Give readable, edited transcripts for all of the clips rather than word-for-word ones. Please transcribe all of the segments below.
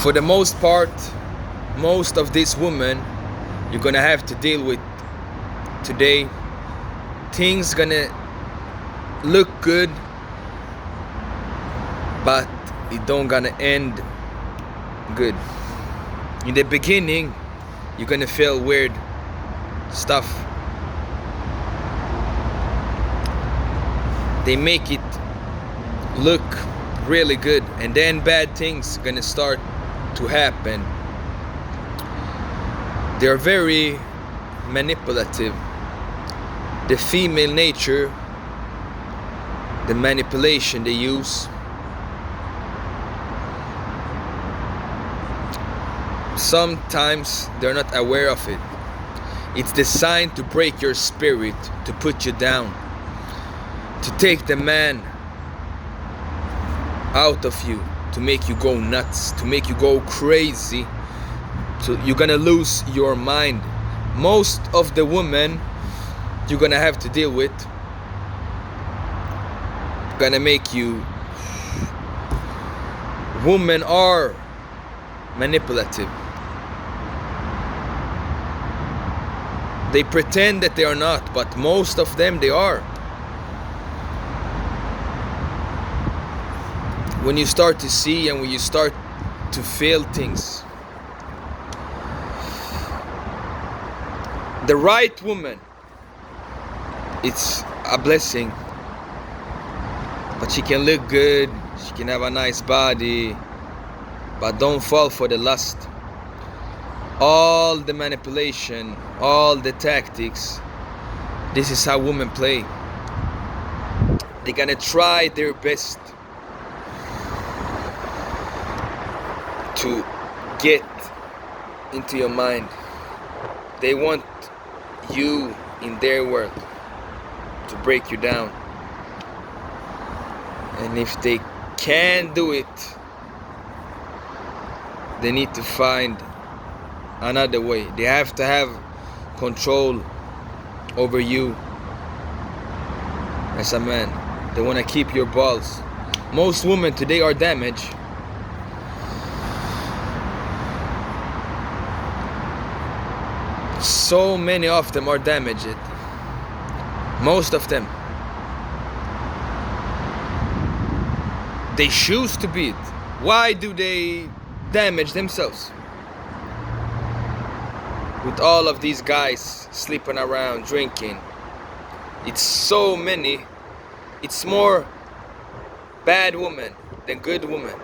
For the most part, most of these women you're gonna have to deal with today, things gonna look good, but it don't gonna end good. In the beginning, you're gonna feel weird stuff. They make it look really good, and then bad things gonna start to happen. They're very manipulative. The female nature, the manipulation they use, sometimes they're not aware of it. It's designed to break your spirit, to put you down, to take the man out of you, to make you go nuts, to make you go crazy. So you're gonna lose your mind. Most of the women you're gonna have to deal with gonna make you. Women are manipulative. They pretend that they are not, but most of them they are. When you start to see and when you start to feel things, the right woman, it's a blessing. But she can look good, she can have a nice body, but don't fall for the lust. All the manipulation, all the tactics, this is how women play. They're gonna try their best to get into your mind. They want you in their world, to break you down. And if they can't do it, they need to find another way. They have to have control over you as a man. They want to keep your balls. Most women today are damaged. So many of them are damaged. Most of them. They choose to be it. Why do they damage themselves? With all of these guys sleeping around, drinking. It's so many. It's more bad women than good women.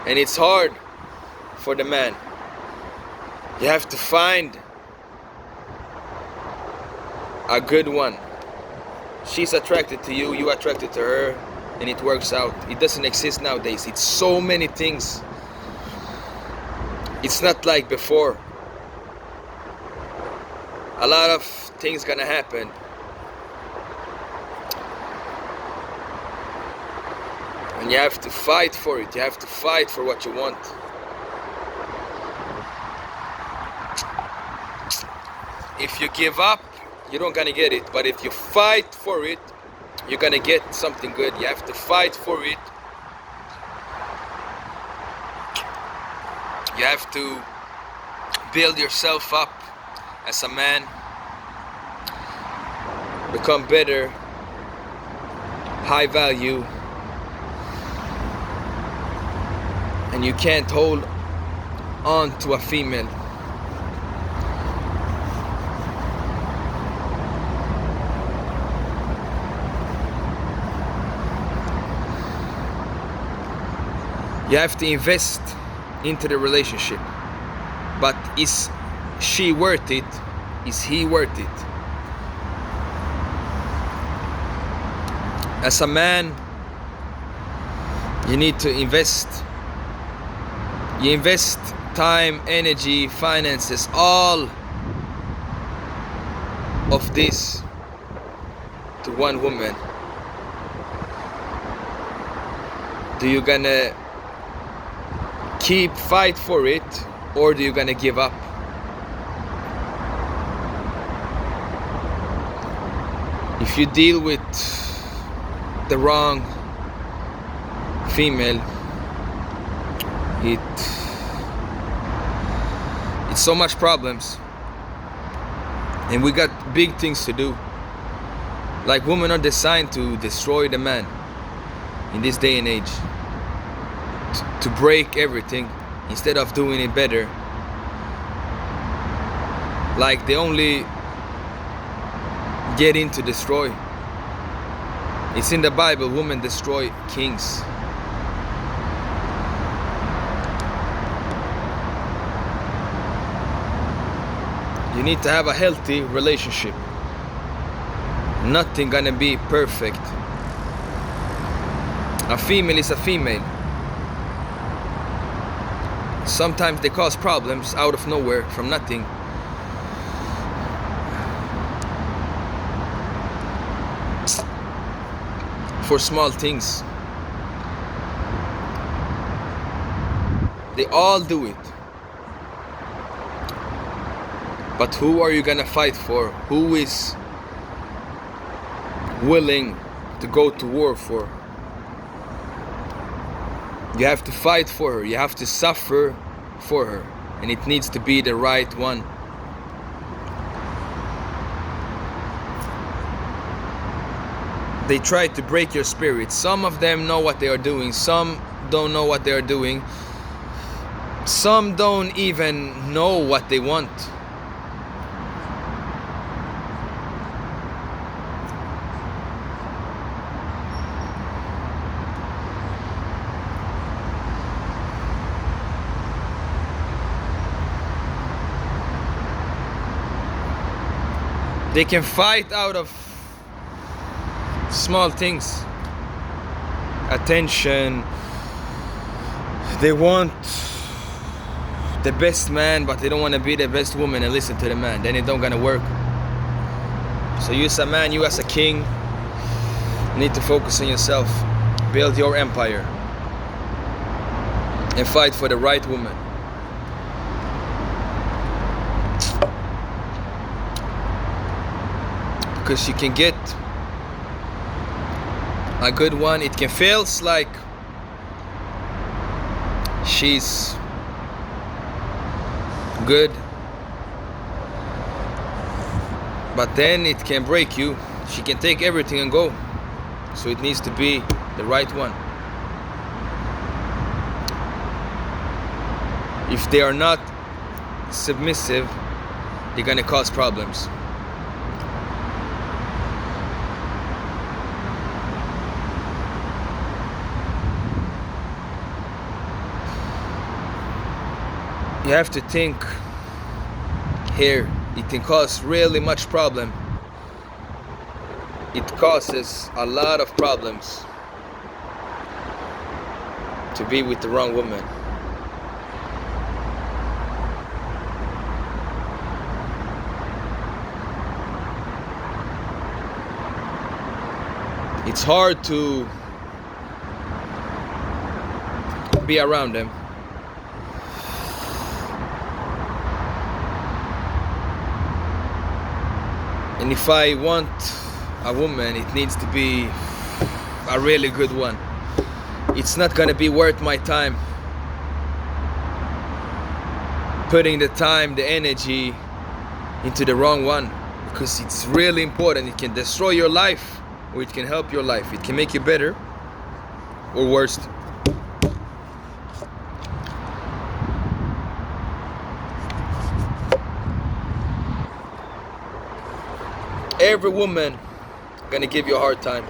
And it's hard for the man. You have to find a good one. She's attracted to you, you attracted to her, and it works out. It doesn't exist nowadays. It's so many things. It's not like before. A lot of things gonna happen. And you have to fight for it. You have to fight for what you want. If you give up, you're not gonna get it. But if you fight for it, you're gonna get something good. You have to fight for it. You have to build yourself up as a man. Become better. High value. And you can't hold on to a female. You have to invest into the relationship. But is she worth it? Is he worth it? As a man, you need to invest. You invest time, energy, finances, all of this to one woman. Do you gonna fight for it, or do you gonna give up? If you deal with the wrong female, It's so much problems, and we got big things to do. Like, women are designed to destroy the man in this day and age, to break everything instead of doing it better. Like, they only get in to destroy. It's in the Bible, women destroy kings. You need to have a healthy relationship. Nothing gonna be perfect. A female is a female. Sometimes they cause problems out of nowhere, from nothing. For small things. They all do it. But who are you gonna fight for? Who is willing to go to war for? You have to fight for her. You have to suffer for her. And it needs to be the right one. They try to break your spirit. Some of them know what they are doing. Some don't know what they are doing. Some don't even know what they want. They can fight out of small things. Attention. They want the best man, but they don't want to be the best woman and listen to the man. Then it don't gonna work. So you as a man, you as a king, need to focus on yourself. Build your empire. And fight for the right woman. Because you can get a good one. It can feel like she's good, but then it can break you. She can take everything and go. So it needs to be the right one. If they are not submissive, they're gonna cause problems. You have to think here. It can cause really much problem. It causes a lot of problems to be with the wrong woman. It's hard to be around them. And if I want a woman, it needs to be a really good one. It's not gonna be worth my time putting the time, the energy into the wrong one, because it's really important. It can destroy your life, or it can help your life. It can make you better or worse. Every woman gonna give you a hard time.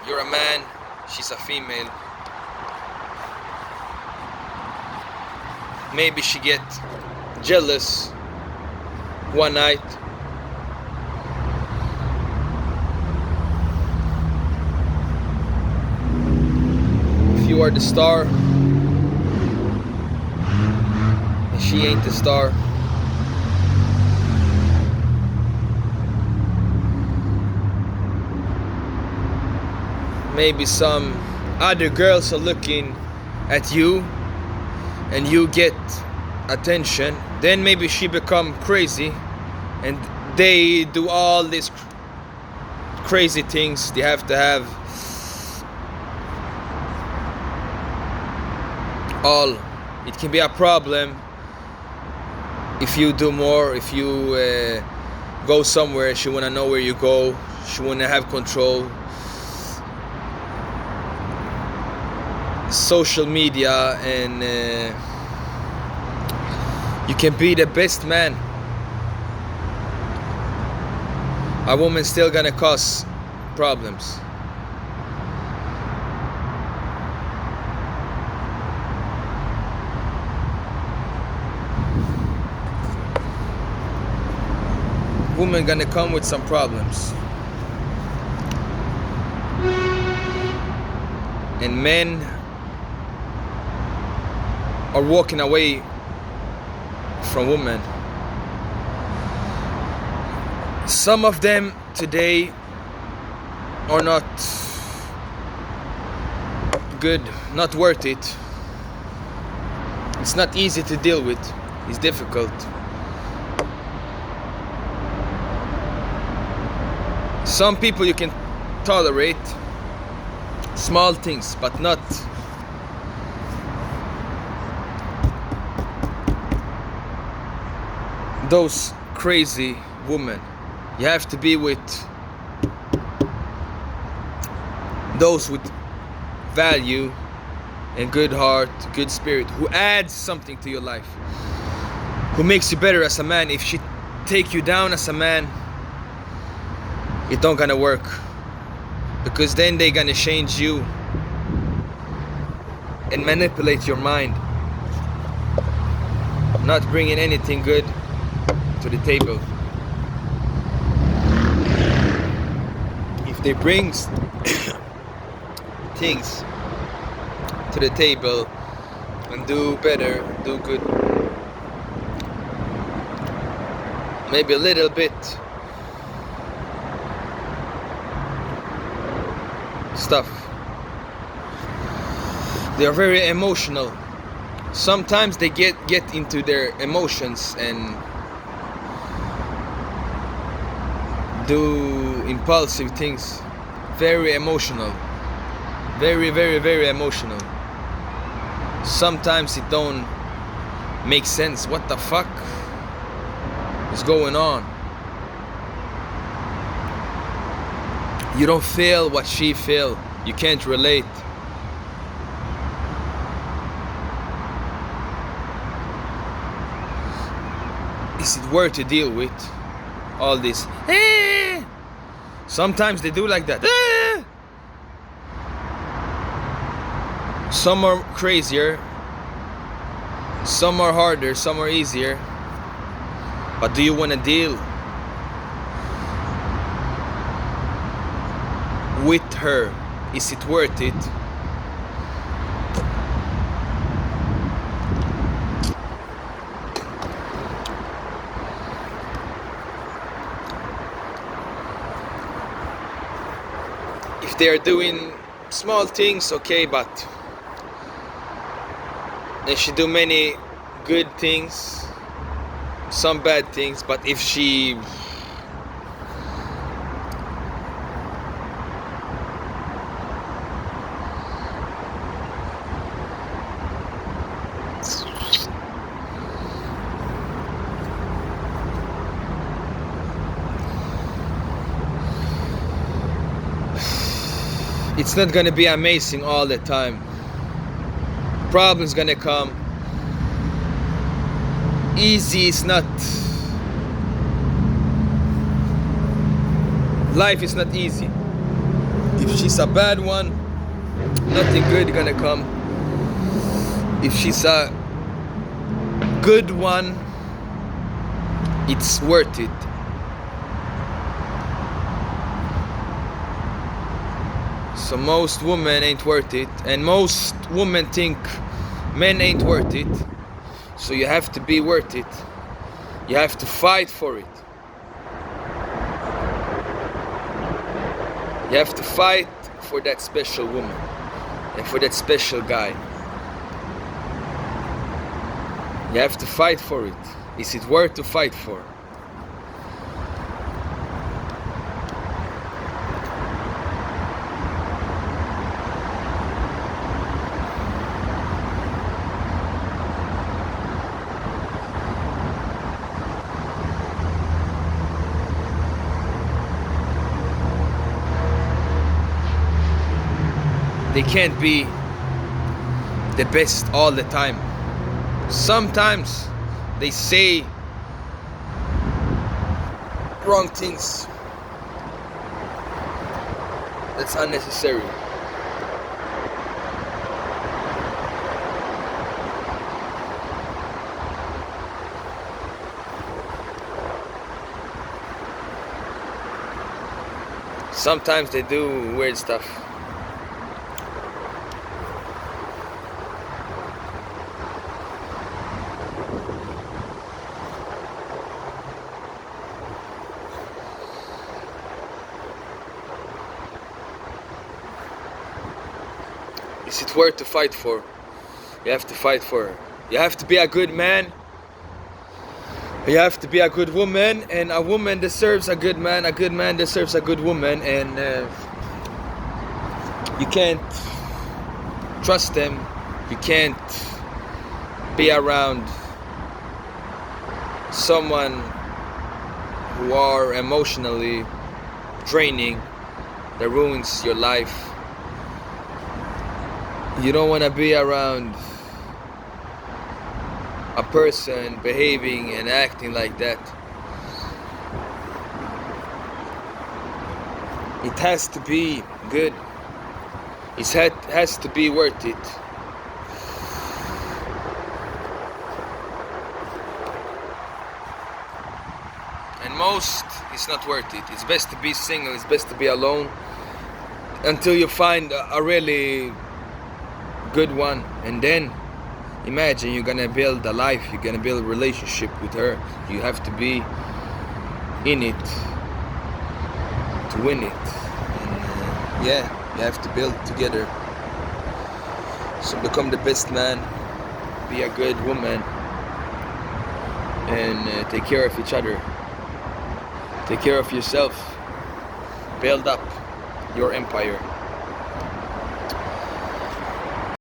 You're a man, she's a female. Maybe she get jealous one night. If you are the star, she ain't the star. Maybe some other girls are looking at you and you get attention. Then maybe she become crazy and they do all this crazy things. They have to have all. It can be a problem if you do more, if you go somewhere. She wanna know where you go. She wanna have control. Social media, and you can be the best man. A woman still gonna cause problems. Woman gonna come with some problems. And men are walking away from women. Some of them today are not good, not worth it. It's not easy to deal with. It's difficult. Some people you can tolerate small things, but not those crazy women. You have to be with those with value and good heart, good spirit, who adds something to your life, who makes you better as a man. If she take you down as a man, it don't gonna work, because then they gonna change you and manipulate your mind, not bringing anything good to the table. If they bring things to the table and do better, do good, maybe a little bit stuff. They are very emotional. Sometimes they get into their emotions and do impulsive things. Very emotional. Very, very, very emotional. Sometimes it don't make sense. What the fuck is going on? You don't feel what she feel. You can't relate. Is it worth to deal with all this? Sometimes they do like that. Some are crazier, some are harder, some are easier. But do you want to deal with her? Is it worth it? If they are doing small things, okay, but they should do many good things, some bad things. But if she it's not gonna be amazing all the time. Problems gonna come. Easy is not. Life is not easy. If she's a bad one, nothing good gonna come. If she's a good one, it's worth it. So most women ain't worth it, and most women think men ain't worth it. So you have to be worth it. You have to fight for it. You have to fight for that special woman and for that special guy. You have to fight for it. Is it worth to fight for? They can't be the best all the time. Sometimes they say wrong things. That's unnecessary. Sometimes they do weird stuff. Is it worth to fight for? You have to fight for her. You have to be a good man. You have to be a good woman, and a woman deserves a good man. A good man deserves a good woman, and you can't trust them. You can't be around someone who are emotionally draining, that ruins your life. You don't want to be around a person behaving and acting like that. It has to be good. It has to be worth it. And most, it's not worth it. It's best to be single. It's best to be alone until you find a really good one, and then imagine you're gonna build a life, you're gonna build a relationship with her. You have to be in it to win it. And yeah, you have to build together. So become the best man, be a good woman, and take care of each other. Take care of yourself. Build up your empire.